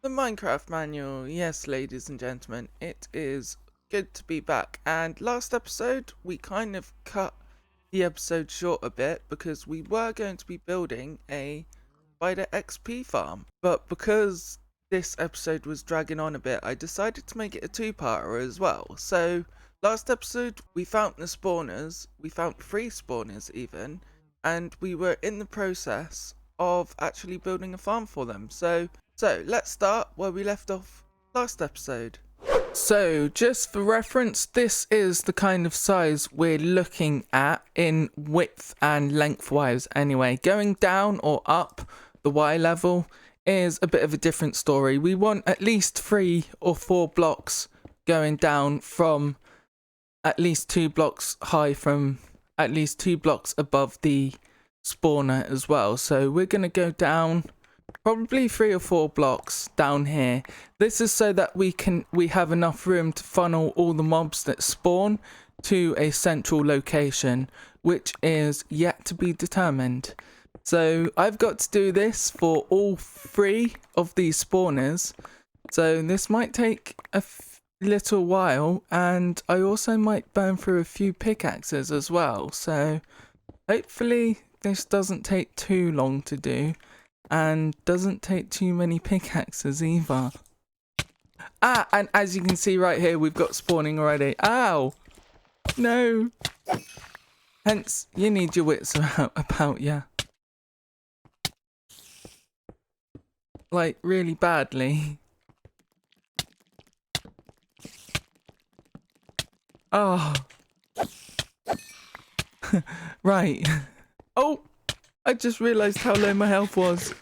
The Minecraft manual. Yes, ladies and gentlemen, it is good to be back. And last episode, we kind of cut the episode short a bit because we were going to be building a spider XP farm. But because this episode was dragging on a bit, I decided to make it a two-parter as well. So last episode, we found the spawners. We found 3 spawners even. And we were in the process of actually building a farm for them. So let's start where we left off last episode. So just for reference, this is the kind of size we're looking at in width and lengthwise anyway. Going down or up the Y level is a bit of a different story. We want at least 3 or 4 blocks going down from at least 2 blocks high from at least 2 blocks above the spawner as well. So we're going to go down probably 3 or 4 blocks down here. This is so that we have enough room to funnel all the mobs that spawn to a central location, which is yet to be determined. So I've got to do this for all 3 of these spawners. So this might take a little while, and I also might burn through a few pickaxes as well. So hopefully this doesn't take too long to do. And doesn't take too many pickaxes either. And as you can see right here, we've got spawning already. Ow! No! Hence, you need your wits about you. Like, really badly. Oh. Right. Oh! I just realised how low my health was.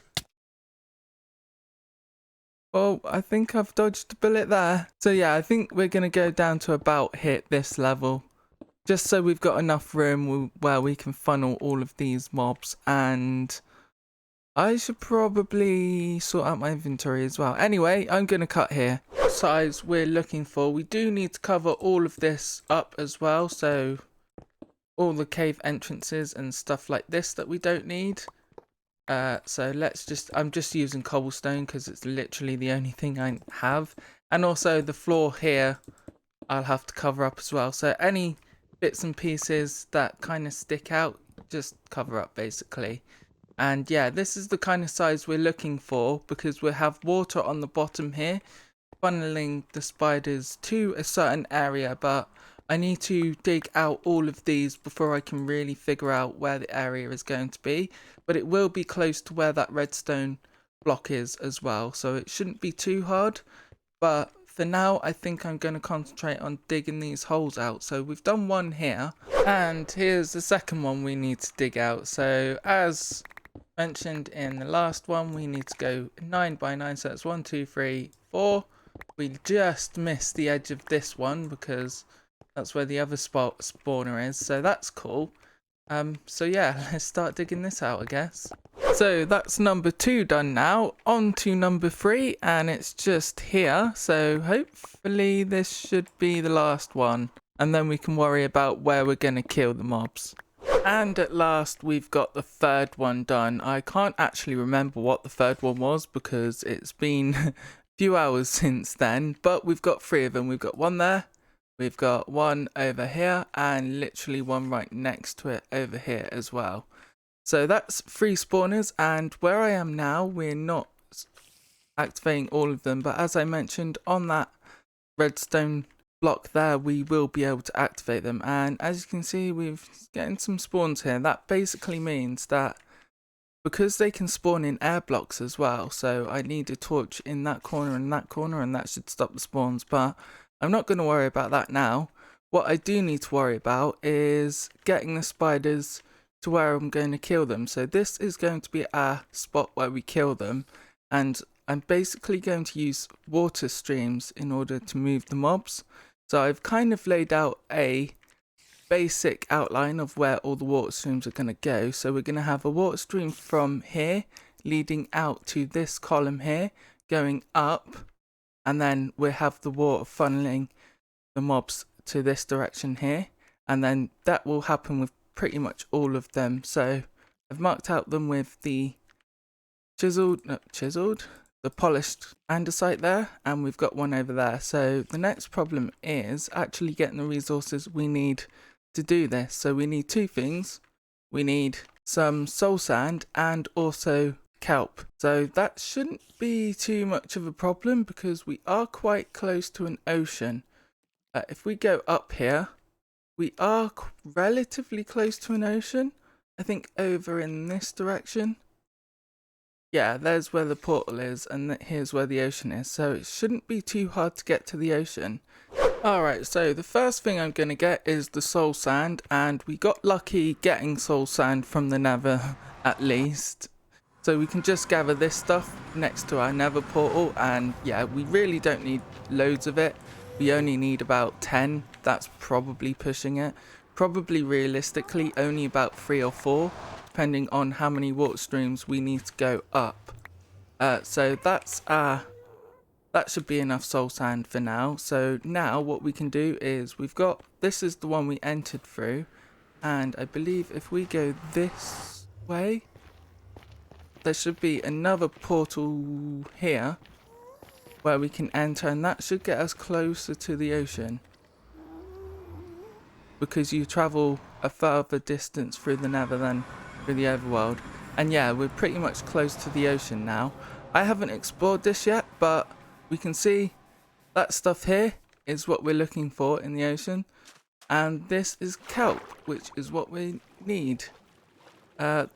Oh, I think I've dodged a bullet there. So yeah, I think we're going to go down to about hit this level. Just so we've got enough room where we can funnel all of these mobs. And I should probably sort out my inventory as well. Anyway, I'm going to cut here. Size we're looking for. We do need to cover all of this up as well. So all the cave entrances and stuff like this that we don't need. So I'm just using cobblestone because it's literally the only thing I have. And also the floor here, I'll have to cover up as well. So any bits and pieces that kind of stick out, just cover up basically. And yeah, this is the kind of size we're looking for because we have water on the bottom here, funneling the spiders to a certain area, but I need to dig out all of these before I can really figure out where the area is going to be. But it will be close to where that redstone block is as well. So it shouldn't be too hard. But for now, I think I'm going to concentrate on digging these holes out. So we've done one here. And here's the second one we need to dig out. So as mentioned in the last one, we need to go 9 by 9. So that's 1, 2, 3, 4. We just missed the edge of this one because that's where the other spawner is, so that's cool. So yeah, let's start digging this out, I guess. So that's number 2 done now. On to number 3, and it's just here. So hopefully this should be the last one. And then we can worry about where we're going to kill the mobs. And at last, we've got the 3rd one done. I can't actually remember what the 3rd one was because it's been a few hours since then. But we've got 3 of them. We've got one there. We've got one over here and literally one right next to it over here as well. So that's 3 spawners, and where I am now, we're not activating all of them. But as I mentioned, on that redstone block there, we will be able to activate them. And as you can see, we're getting some spawns here. That basically means that because they can spawn in air blocks as well, so I need a torch in that corner and that should stop the spawns. But I'm not going to worry about that now. What I do need to worry about is getting the spiders to where I'm going to kill them. So this is going to be our spot where we kill them. And I'm basically going to use water streams in order to move the mobs. So I've kind of laid out a basic outline of where all the water streams are going to go. So we're going to have a water stream from here leading out to this column here, going up. And then we have the water funneling the mobs to this direction here. And then that will happen with pretty much all of them. So I've marked out them with the chiseled the polished andesite there, and we've got one over there. So the next problem is actually getting the resources we need to do this. So we need two things. We need some soul sand and also kelp. So that shouldn't be too much of a problem because we are quite close to an ocean. If we go up here, we are relatively close to an ocean. I think over in this direction. Yeah, there's where the portal is, and here's where the ocean is. So it shouldn't be too hard to get to the ocean. Alright, so the first thing I'm going to get is the soul sand, and we got lucky getting soul sand from the nether, at least. So we can just gather this stuff next to our nether portal, and yeah, we really don't need loads of it. We only need about 10, that's probably pushing it. Probably realistically only about 3 or 4, depending on how many water streams we need to go up. So that's that should be enough soul sand for now. So now what we can do is this is the one we entered through, and I believe if we go this way, there should be another portal here where we can enter, and that should get us closer to the ocean. Because you travel a further distance through the nether than through the overworld. And yeah, we're pretty much close to the ocean now. I haven't explored this yet, but we can see that stuff here is what we're looking for in the ocean. And this is kelp, which is what we need. The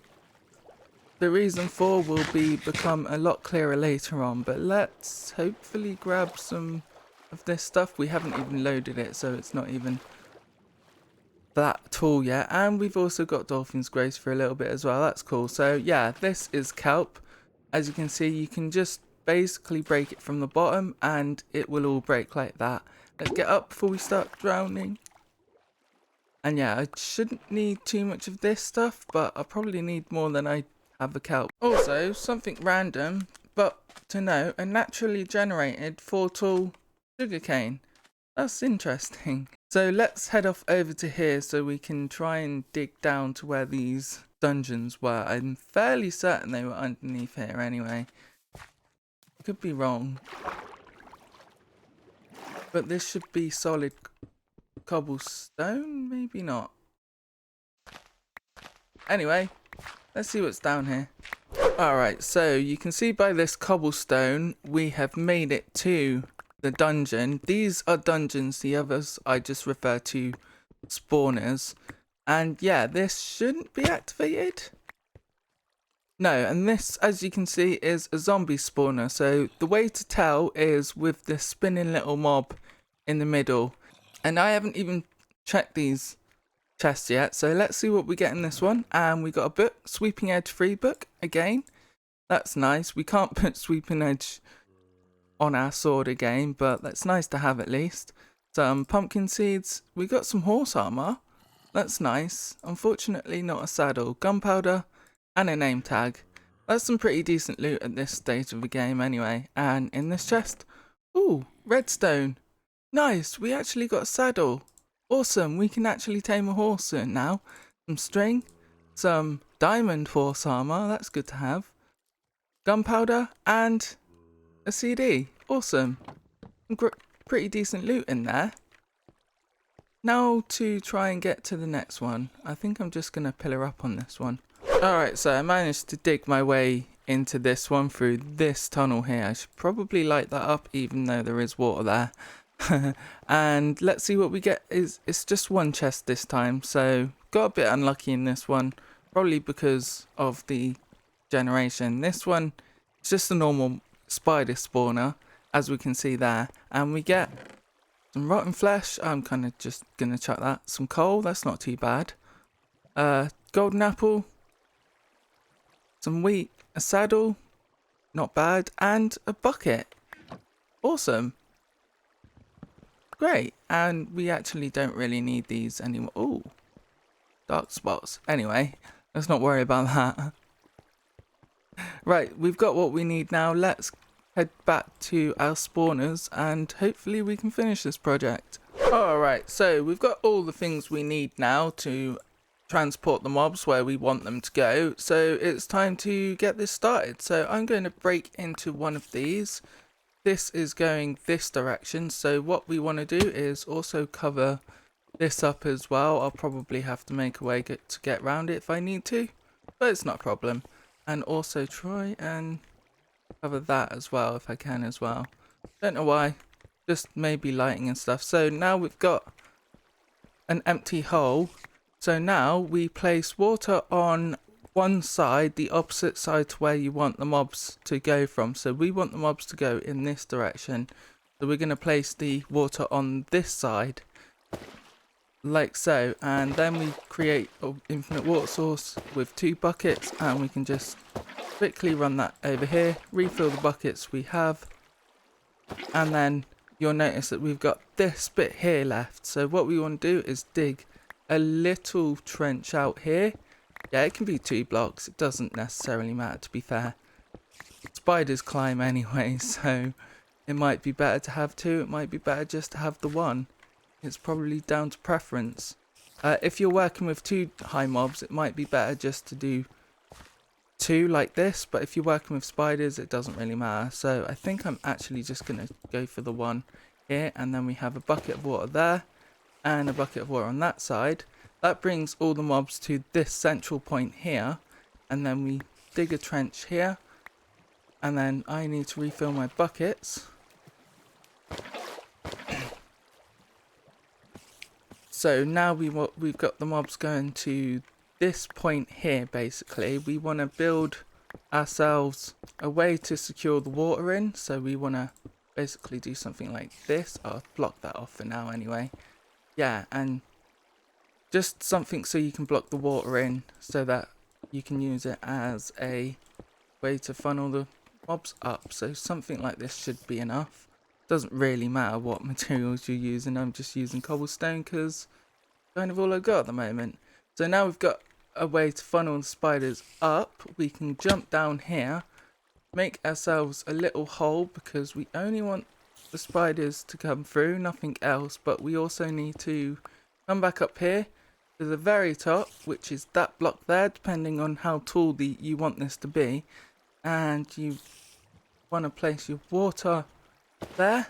reason for will become a lot clearer later on, but let's hopefully grab some of this stuff. We haven't even loaded it, so it's not even that tall yet. And we've also got Dolphin's Grace for a little bit as well. That's cool. So yeah, this is kelp. As you can see, you can just basically break it from the bottom and it will all break like that. Let's get up before we start drowning. And yeah, I shouldn't need too much of this stuff, but I probably need more than I have the kelp. Also, something random, but to know, a naturally generated 4-tool sugarcane. That's interesting. So let's head off over to here so we can try and dig down to where these dungeons were. I'm fairly certain they were underneath here anyway. Could be wrong. But this should be solid cobblestone? Maybe not. Anyway, let's see what's down here. Alright, so you can see by this cobblestone we have made it to the dungeon. These are dungeons, the others I just refer to spawners. And yeah, this shouldn't be activated. No, and this, as you can see, is a zombie spawner. So the way to tell is with this spinning little mob in the middle. And I haven't even checked these chests yet, so let's see what we get in this one. And we got a book, Sweeping Edge free book again. That's nice. We can't put Sweeping Edge on our sword again, but that's nice to have at least. Some pumpkin seeds. We got some horse armor. That's nice. Unfortunately not a saddle. Gunpowder and a name tag. That's some pretty decent loot at this stage of the game anyway. And in this chest, ooh, redstone. Nice, we actually got a saddle. Awesome, we can actually tame a horse soon now. Some string, some diamond horse armor, that's good to have. Gunpowder and a CD. Awesome. Pretty decent loot in there. Now to try and get to the next one. I think I'm just going to pillar up on this one. Alright, so I managed to dig my way into this one through this tunnel here. I should probably light that up even though there is water there. And let's see what we get. It's just one chest this time, so got a bit unlucky in this one. Probably because of the generation. This one is just a normal spider spawner, as we can see there. And we get some rotten flesh. I'm kind of just going to chuck that. Some coal, that's not too bad. Golden apple. Some wheat, a saddle, not bad, and a bucket. Awesome. Great, and we actually don't really need these anymore. Ooh, dark spots. Anyway, let's not worry about that. Right, we've got what we need now. Let's head back to our spawners and hopefully we can finish this project. Alright, so we've got all the things we need now to transport the mobs where we want them to go. So it's time to get this started. So I'm going to break into one of these. This is going this direction. So what we want to do is also cover this up as well. I'll probably have to make a way to get around it if I need to, but it's not a problem. And also try and cover that as well if I can as well. Don't know why, just maybe lighting and stuff. So now we've got an empty hole. So now we place water on one side, the opposite side to where you want the mobs to go from. So we want the mobs to go in this direction. So we're going to place the water on this side, like so. And then we create an infinite water source with 2 buckets, and we can just quickly run that over here, refill the buckets we have, and then you'll notice that we've got this bit here left. So what we want to do is dig a little trench out here. Yeah, it can be 2 blocks, it doesn't necessarily matter, to be fair. Spiders climb anyway, so it might be better to have 2, it might be better just to have the 1. It's probably down to preference. If you're working with 2 high mobs, it might be better just to do 2 like this, but if you're working with spiders, it doesn't really matter. So I think I'm actually just going to go for the 1 here, and then we have a bucket of water there and a bucket of water on that side. That brings all the mobs to this central point here, and then we dig a trench here, and then I need to refill my buckets. So now we've got the mobs going to this point here. Basically we want to build ourselves a way to secure the water in, so we want to basically do something like this. I'll block that off for now anyway. Yeah, and just something so you can block the water in so that you can use it as a way to funnel the mobs up. So something like this should be enough. Doesn't really matter what materials you're using, I'm just using cobblestone because kind of all I've got at the moment. So now we've got a way to funnel the spiders up. We can jump down here, make ourselves a little hole because we only want the spiders to come through, nothing else. But we also need to come back up here to the very top, which is that block there, depending on how tall you want this to be. And you want to place your water there,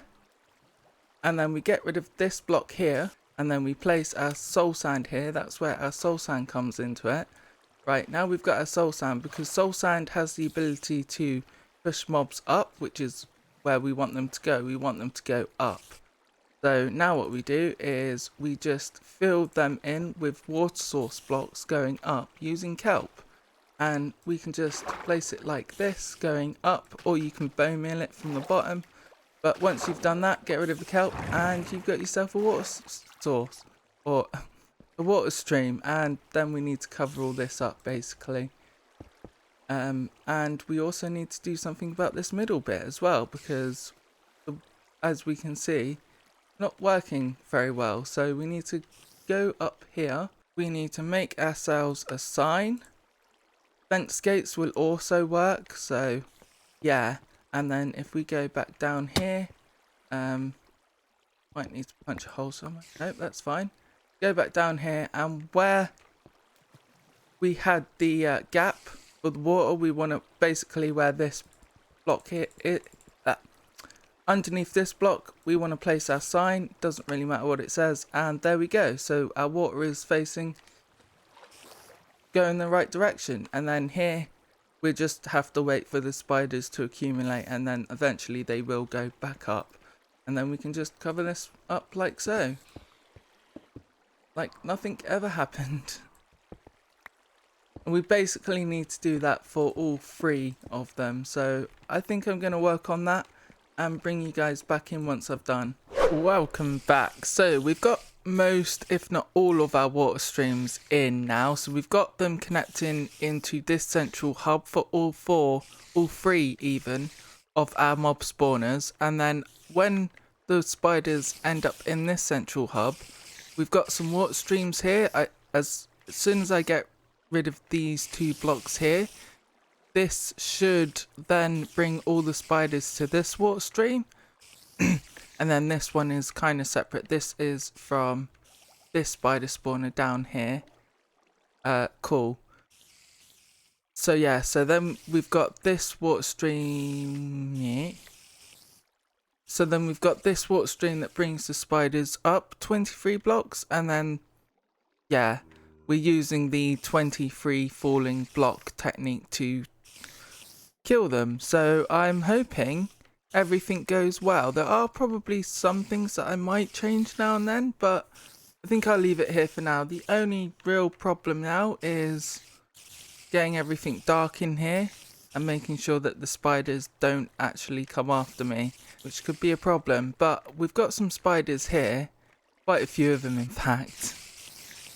and then we get rid of this block here, and then we place our soul sand here. That's where our soul sand comes into it. Right, now we've got our soul sand, because soul sand has the ability to push mobs up, which is where we want them to go. We want them to go up. So now what we do is we just fill them in with water source blocks going up using kelp. And we can just place it like this going up, or you can bone meal it from the bottom. But once you've done that, get rid of the kelp and you've got yourself a water source, or a water stream. And then we need to cover all this up basically. And we also need to do something about this middle bit as well, because as we can see, not working very well. So we need to go up here. We need to make ourselves a sign. Fence gates will also work, so yeah. And then if we go back down here, might need to punch a hole somewhere. Nope, that's fine. Go back down here, and where we had the gap for the water, we want to basically where this block here, underneath this block, we want to place our sign. Doesn't really matter what it says, and there we go. So our water is facing, going the right direction. And then here, we just have to wait for the spiders to accumulate, and then eventually they will go back up. And then we can just cover this up like so. Like nothing ever happened. And we basically need to do that for all 3 of them. So I think I'm going to work on that and bring you guys back in once I've done. Welcome back. So we've got most, if not all, of our water streams in now. So we've got them connecting into this central hub for all 3 even of our mob spawners. And then when the spiders end up in this central hub, we've got some water streams here. As soon as I get rid of these 2 blocks here, this should then bring all the spiders to this water stream. And then this one is kind of separate. This is from this spider spawner down here. Cool. So yeah, so then we've got this water stream. Yeah. So then we've got this water stream that brings the spiders up 23 blocks, and then yeah, we're using the 23 falling block technique to kill them. So I'm hoping everything goes well. There are probably some things that I might change now and then, but I think I'll leave it here for now. The only real problem now is getting everything dark in here and making sure that the spiders don't actually come after me, which could be a problem. But we've got some spiders here, quite a few of them in fact.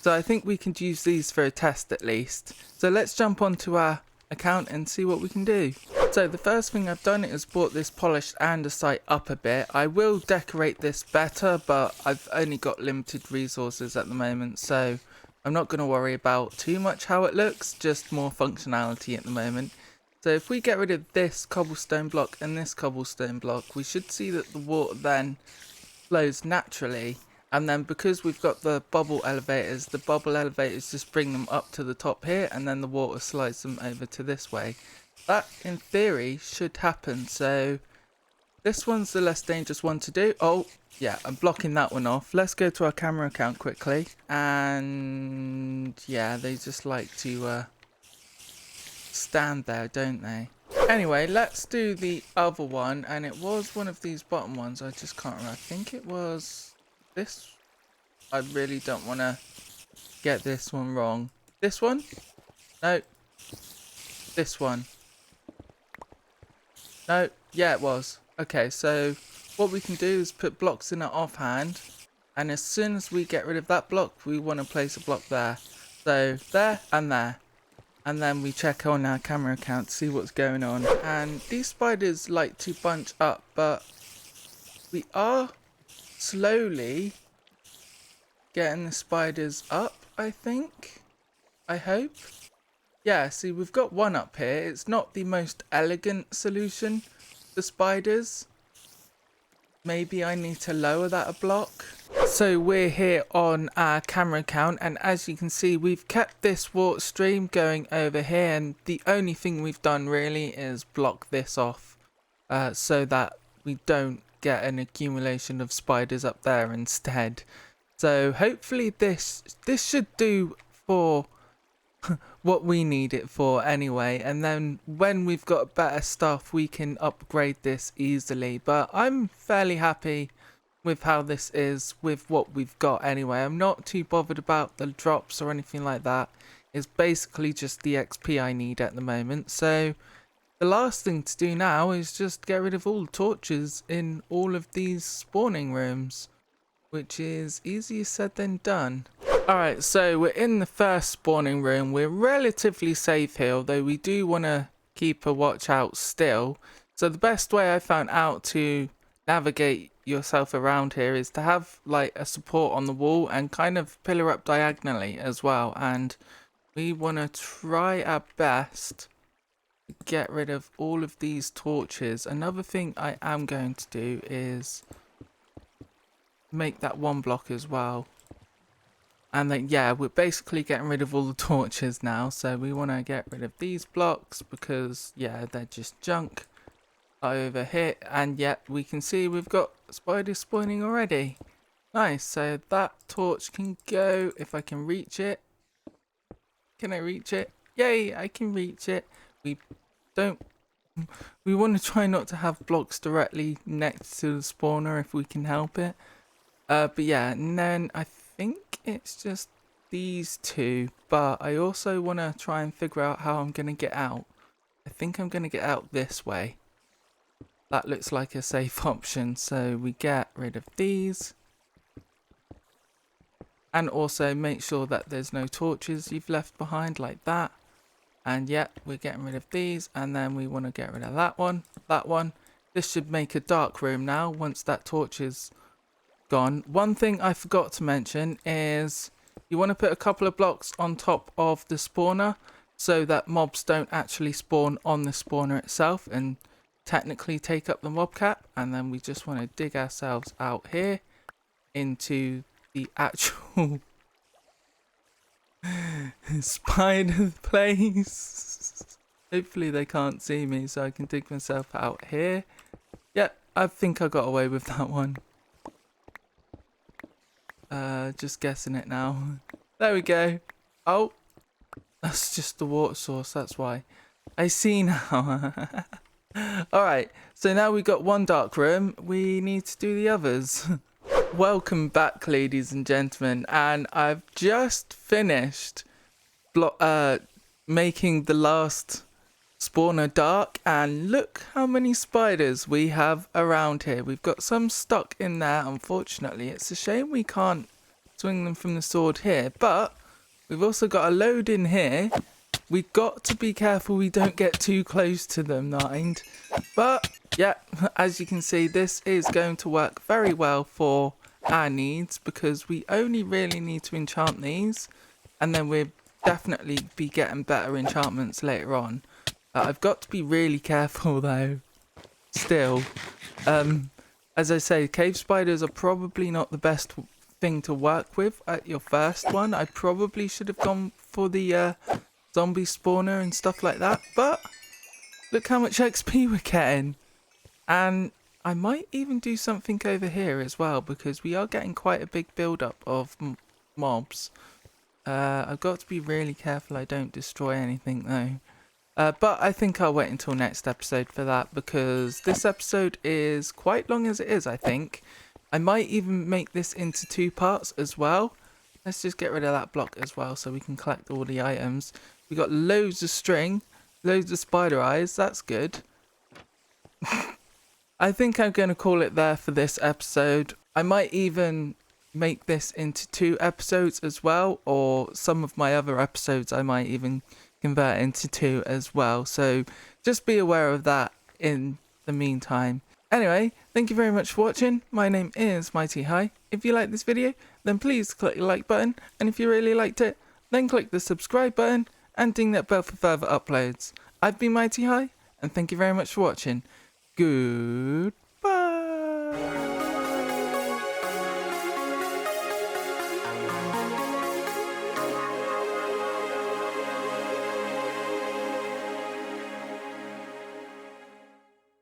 So I think we can use these for a test at least. So let's jump onto our account and see what we can do. So the first thing I've done is brought this polished andesite up a bit. I will decorate this better, but I've only got limited resources at the moment, so I'm not going to worry about too much how it looks, just more functionality at the moment. So if we get rid of this cobblestone block and this cobblestone block, we should see that the water then flows naturally. And then because we've got the bubble elevators just bring them up to the top here, and then the water slides them over to this way. That, in theory, should happen. So this one's the less dangerous one to do. Oh, yeah, I'm blocking that one off. Let's go to our camera account quickly. And yeah, they just like to stand there, don't they? Anyway, let's do the other one. And it was one of these bottom ones. I just can't remember. I think it was this. I really don't want to get this one wrong. This one? No. This one. No. Yeah, it was. Okay, so what we can do is put blocks in our offhand. And as soon as we get rid of that block, we want to place a block there. So there and there. And then we check on our camera account to see what's going on. And these spiders like to bunch up, but we are slowly getting the spiders up, I think. I hope. Yeah, see, we've got one up here. It's not the most elegant solution for spiders. Maybe I need to lower that a block. So we're here on our camera account, and as you can see, we've kept this water stream going over here, and the only thing we've done really is block this off so that we don't get an accumulation of spiders up there instead. So hopefully this should do for what we need it for anyway, and then when we've got better stuff we can upgrade this easily. But I'm fairly happy with how this is with what we've got anyway. I'm not too bothered about the drops or anything like that. It's basically just the XP I need at the moment. So the last thing to do now is just get rid of all the torches in all of these spawning rooms, which is easier said than done. Alright, so we're in the first spawning room. We're relatively safe here, although we do want to keep a watch out still. So the best way I found out to navigate yourself around here is to have like a support on the wall and kind of pillar up diagonally as well. And we want to try our best to get rid of all of these torches. Another thing I am going to do is make that one block as well. And then yeah, we're basically getting rid of all the torches now, so we want to get rid of these blocks because yeah, they're just junk over here. And yet we can see we've got spiders spawning already. Nice. So that torch can go if I can reach it. Can I reach it? Yay, I can reach it. We want to try not to have blocks directly next to the spawner if we can help it. But yeah, and then I think it's just these two, but I also want to try and figure out how I'm going to get out. I think I'm going to get out this way. That looks like a safe option, so we get rid of these. And also make sure that there's no torches you've left behind like that. And yeah, we're getting rid of these, and then we want to get rid of that one, that one. This should make a dark room now once that torch is gone. One thing I forgot to mention is you want to put a couple of blocks on top of the spawner so that mobs don't actually spawn on the spawner itself and technically take up the mob cap. And then we just want to dig ourselves out here into the actual Spider place. Hopefully they can't see me so I can dig myself out here. Yep, I think I got away with that one. Just guessing it now. There we go. Oh, that's just the water source, that's why. I see now. Alright, so now we got one dark room. We need to do the others. Welcome back, ladies and gentlemen. And I've just finished making the last spawner dark. And look how many spiders we have around here. We've got some stuck in there, unfortunately. It's a shame we can't swing them from the sword here. But we've also got a load in here. We've got to be careful we don't get too close to them, mind. But, yeah, as you can see, this is going to work very well for our needs because we only really need to enchant these and then we'll definitely be getting better enchantments later on. I've got to be really careful, though, still. As I say, cave spiders are probably not the best thing to work with at your first one. I probably should have gone for the zombie spawner and stuff like that, but look how much XP we're getting. And I might even do something over here as well because we are getting quite a big build up of mobs. I've got to be really careful I don't destroy anything though. But I think I'll wait until next episode for that because this episode is quite long as it is, I think. I might even make this into 2 parts as well. Let's just get rid of that block as well so we can collect all the items. We got loads of string, loads of spider eyes, that's good. I think I'm going to call it there for this episode. I might even make this into 2 episodes as well, or some of my other episodes I might even convert into 2 as well. So just be aware of that in the meantime. Anyway, thank you very much for watching. My name is Mighty High. If you like this video, then please click the like button. And if you really liked it, then click the subscribe button and ding that bell for further uploads. I've been Mighty High, and thank you very much for watching. Good